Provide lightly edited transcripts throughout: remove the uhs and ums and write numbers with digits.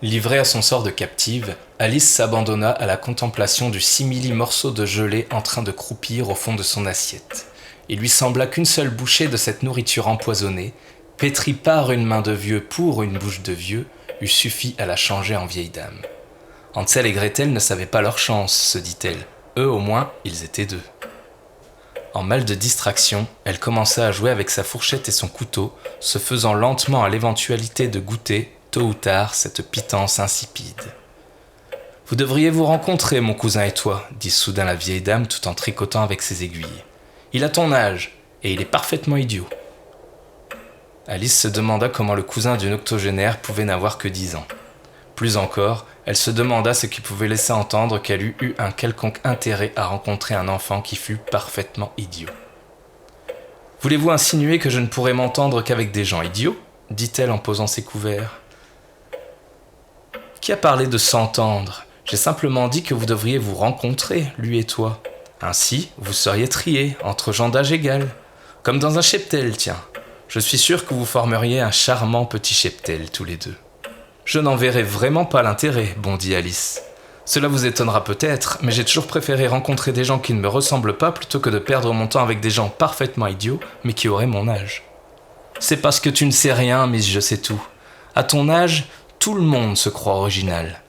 Livrée à son sort de captive, Alice s'abandonna à la contemplation du simili morceau de gelée en train de croupir au fond de son assiette. Il lui sembla qu'une seule bouchée de cette nourriture empoisonnée, pétrie par une main de vieux pour une bouche de vieux, eût suffi à la changer en vieille dame. Hansel et Gretel ne savaient pas leur chance, se dit-elle. Eux au moins, ils étaient deux. En mal de distraction, elle commença à jouer avec sa fourchette et son couteau, se faisant lentement à l'éventualité de goûter, tôt ou tard, cette pitance insipide. « Vous devriez vous rencontrer, mon cousin et toi, dit soudain la vieille dame tout en tricotant avec ses aiguilles. Il a ton âge, et il est parfaitement idiot. » Alice se demanda comment le cousin d'une octogénaire pouvait n'avoir que 10 ans. Plus encore, elle se demanda ce qui pouvait laisser entendre qu'elle eût eu un quelconque intérêt à rencontrer un enfant qui fût parfaitement idiot. « Voulez-vous insinuer que je ne pourrais m'entendre qu'avec des gens idiots ?» dit-elle en posant ses couverts. « Qui a parlé de s'entendre ? J'ai simplement dit que vous devriez vous rencontrer, lui et toi. Ainsi, vous seriez triés, entre gens d'âge égal. Comme dans un cheptel, tiens. Je suis sûr que vous formeriez un charmant petit cheptel, tous les deux. » « Je n'en verrai vraiment pas l'intérêt, bondit Alice. Cela vous étonnera peut-être, mais j'ai toujours préféré rencontrer des gens qui ne me ressemblent pas plutôt que de perdre mon temps avec des gens parfaitement idiots, mais qui auraient mon âge. C'est parce que tu ne sais rien, Miss Je sais tout. À ton âge, tout le monde se croit original.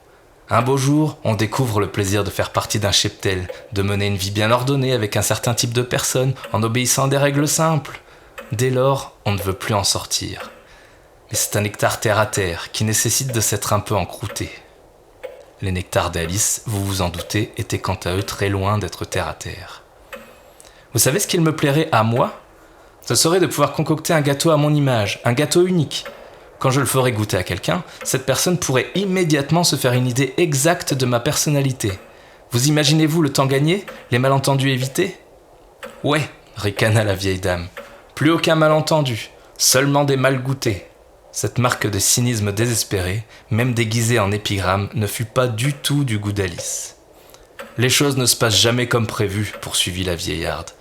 Un beau jour, on découvre le plaisir de faire partie d'un cheptel, de mener une vie bien ordonnée avec un certain type de personnes, en obéissant à des règles simples. Dès lors, on ne veut plus en sortir. Mais c'est un nectar terre à terre qui nécessite de s'être un peu encrouté. Les nectars d'Alice, vous vous en doutez, étaient quant à eux très loin d'être terre à terre. Vous savez ce qu'il me plairait à moi ? Ce serait de pouvoir concocter un gâteau à mon image, un gâteau unique. Quand je le ferais goûter à quelqu'un, cette personne pourrait immédiatement se faire une idée exacte de ma personnalité. Vous imaginez-vous le temps gagné, les malentendus évités ? Ouais, ricana la vieille dame. Plus aucun malentendu, seulement des mal goûtés. Cette marque de cynisme désespéré, même déguisée en épigramme, ne fut pas du tout du goût d'Alice. « Les choses ne se passent jamais comme prévu, poursuivit la vieillarde.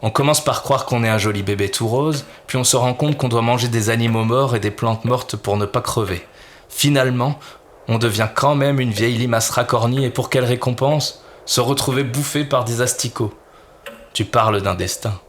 On commence par croire qu'on est un joli bébé tout rose, puis on se rend compte qu'on doit manger des animaux morts et des plantes mortes pour ne pas crever. Finalement, on devient quand même une vieille limace racornie et pour quelle récompense ? Se retrouver bouffé par des asticots. Tu parles d'un destin.